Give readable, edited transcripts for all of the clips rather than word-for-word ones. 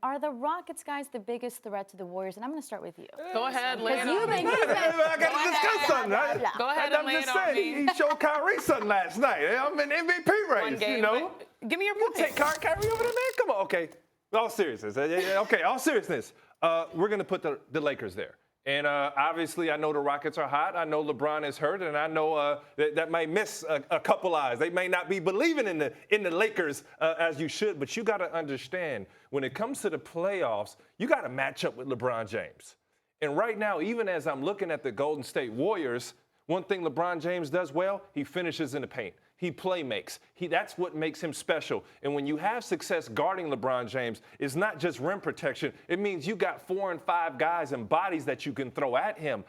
Are the Rockets guys the biggest threat to the Warriors? And I'm going to start with you. Go ahead, lay it you on me. think I got to discuss something, right? Go ahead and lay it on me. He showed Kyrie something last night. I'm in MVP race, One game, you know. Give me your You point. take Kyrie over there, man. Come on, okay. All seriousness. Okay, all seriousness. We're going to put the Lakers there. And obviously, I know the Rockets are hot. I know LeBron is hurt, and I know that may miss a couple eyes. They may not be believing in the Lakers as you should. But you got to understand, when it comes to the playoffs, you got to match up with LeBron James. And right now, even as I'm looking at the Golden State Warriors, one thing LeBron James does well, he finishes in the paint. He play makes. That's what makes him special. And when you have success guarding LeBron James, it's not just rim protection. It means you got 4 and 5 guys and bodies that you can throw at him.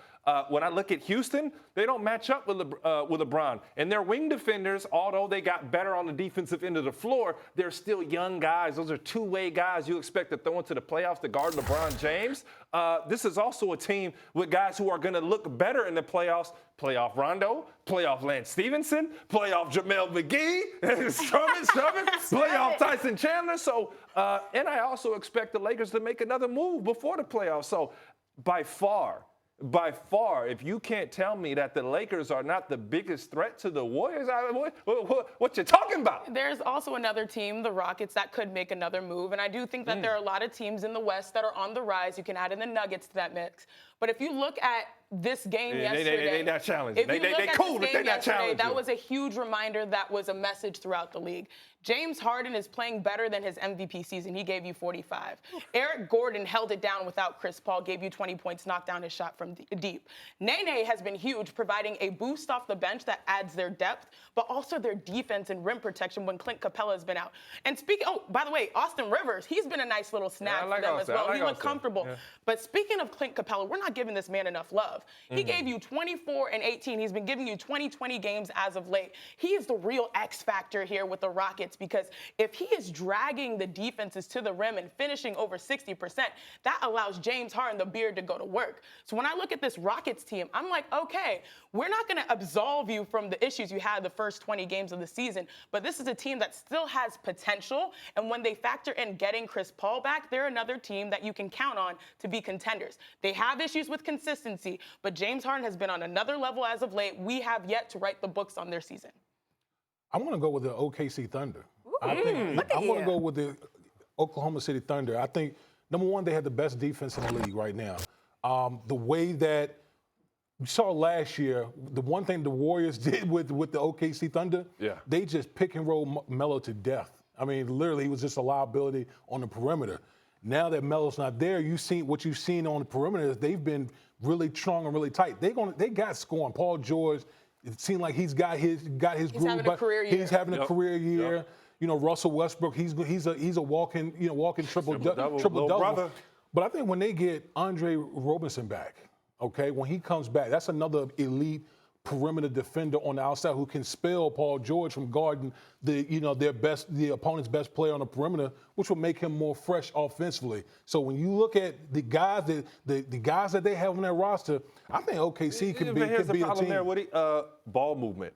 When I look at Houston, they don't match up with LeBron. And their wing defenders, although they got better on the defensive end of the floor, they're still young guys. Those are two-way guys you expect to throw into the playoffs to guard LeBron James. This is also a team with guys who are going to look better in the playoffs. Playoff Rondo, playoff Lance Stevenson, playoff Jamel McGee, Strumming, playoff Tyson Chandler. So, and I also expect the Lakers to make another move before the playoffs. So, by far, if you can't tell me that the Lakers are not the biggest threat to the Warriors, what you talking about? There's also another team, the Rockets, that could make another move. And I do think that there are a lot of teams in the West that are on the rise. You can add in the Nuggets to that mix. But if you look at this game yesterday, they not challenging. They cool, but they not challenging. That was a huge reminder. That was a message throughout the league. James Harden is playing better than his MVP season. He gave you 45. Eric Gordon held it down without Chris Paul, gave you 20 points, knocked down his shot from deep. Nene has been huge, providing a boost off the bench that adds their depth, but also their defense and rim protection when Clint Capella has been out. And by the way, Austin Rivers, he's been a nice little snag for them as well. He looked comfortable. Yeah. But speaking of Clint Capella, we're not giving this man enough love. He gave you 24 and 18. He's been giving you 20 games as of late. He is the real X factor here with the Rockets, because if he is dragging the defenses to the rim and finishing over 60%, that allows James Harden, the beard, to go to work. So when I look at this Rockets team, I'm like, okay, we're not going to absolve you from the issues you had the first 20 games of the season, but this is a team that still has potential. And when they factor in getting Chris Paul back, they're another team that you can count on to be contenders. They have issues with consistency, but James Harden has been on another level as of late. We have yet to write the books on their season. I'm going to go with the OKC Thunder. I'm going to go with the Oklahoma City Thunder. I think, number one, they have the best defense in the league right now. The way that we saw last year, the one thing the Warriors did with the OKC Thunder, they just pick and roll Melo to death. I mean, literally, he was just a liability on the perimeter. Now that Melo's not there, what you've seen on the perimeter is they've been really strong and really tight. They got scoring. Paul George, it seemed like he's got his groove. He's having a career year. He's having a career year. Yep. You know, Russell Westbrook, he's a walking triple double. But I think when they get Andre Robinson back, okay, when he comes back, that's another elite perimeter defender on the outside who can spell Paul George from guarding the opponent's best player on the perimeter, which will make him more fresh offensively. So when you look at the guys that they have on their roster, I think OKC could be a team. There, Woody. Ball movement.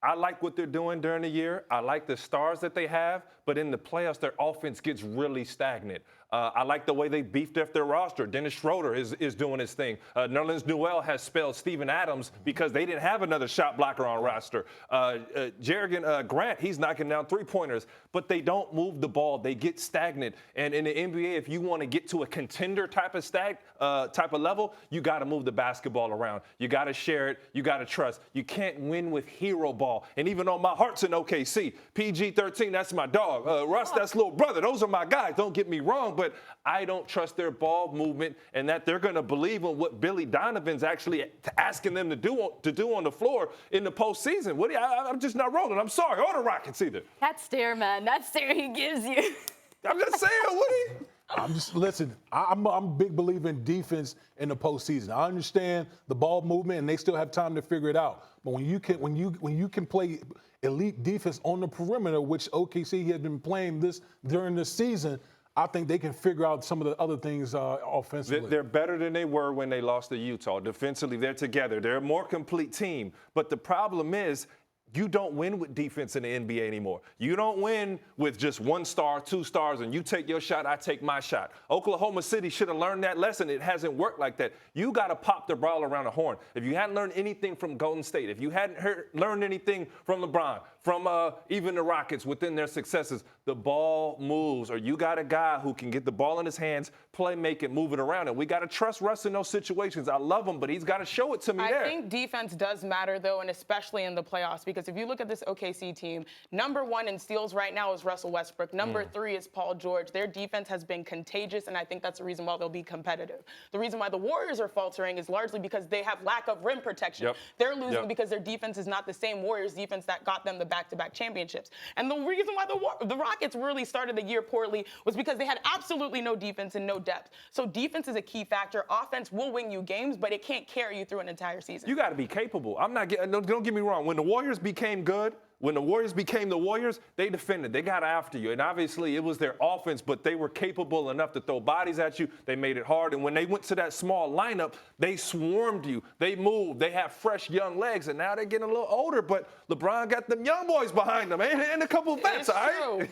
I like what they're doing during the year. I like the stars that they have, but in the playoffs, their offense gets really stagnant. I like the way they beefed up their roster. Dennis Schroeder is doing his thing. Nerlens Noel has spelled Steven Adams because they didn't have another shot blocker on roster. Jerrigan Grant, he's knocking down three-pointers, but they don't move the ball. They get stagnant. And in the NBA, if you want to get to a contender type of level, you got to move the basketball around. You got to share it. You got to trust. You can't win with hero ball. And even though my heart's in OKC, PG-13, that's my dog. Russ, that's little brother. Those are my guys. Don't get me wrong. But I don't trust their ball movement and that they're going to believe in what Billy Donovan's actually asking them to do on the floor in the postseason. Woody, I'm just not rolling. I'm sorry. Or the Rockets either. That stare, man. That stare he gives you. I'm just saying, Woody. I'm a big believer in defense in the postseason. I understand the ball movement, and they still have time to figure it out. But when you can play elite defense on the perimeter, which OKC has been playing during this season, I think they can figure out some of the other things offensively. They're better than they were when they lost to Utah. Defensively, they're together. They're a more complete team. But the problem is, You don't win with defense in the NBA anymore. You don't win with just 1 star, 2 stars, and you take your shot, I take my shot. Oklahoma City should have learned that lesson. It hasn't worked like that. You got to pop the ball around the horn. If you hadn't learned anything from Golden State, if you hadn't learned anything from LeBron, from even the Rockets within their successes, the ball moves, or you got a guy who can get the ball in his hands, play, make it, move it around. And we got to trust Russ in those situations. I love him, but he's got to show it to me there. I think defense does matter, though, and especially in the playoffs, because if you look at this OKC team, number 1 in steals right now is Russell Westbrook. Number 3 is Paul George. Their defense has been contagious, and I think that's the reason why they'll be competitive. The reason why the Warriors are faltering is largely because they have lack of rim protection. Yep. They're losing because their defense is not the same Warriors defense that got them the back-to-back championships. And the reason why the Rockets really started the year poorly was because they had absolutely no defense and no depth. So defense is a key factor. Offense will win you games, but it can't carry you through an entire season. You got to be capable. Don't get me wrong. When the Warriors became good, when the Warriors became the Warriors, they defended. They got after you. And obviously it was their offense, but they were capable enough to throw bodies at you. They made it hard. And when they went to that small lineup, they swarmed you. They moved. They have fresh young legs. And now they're getting a little older, but LeBron got them young boys behind them and a couple of vets, all right?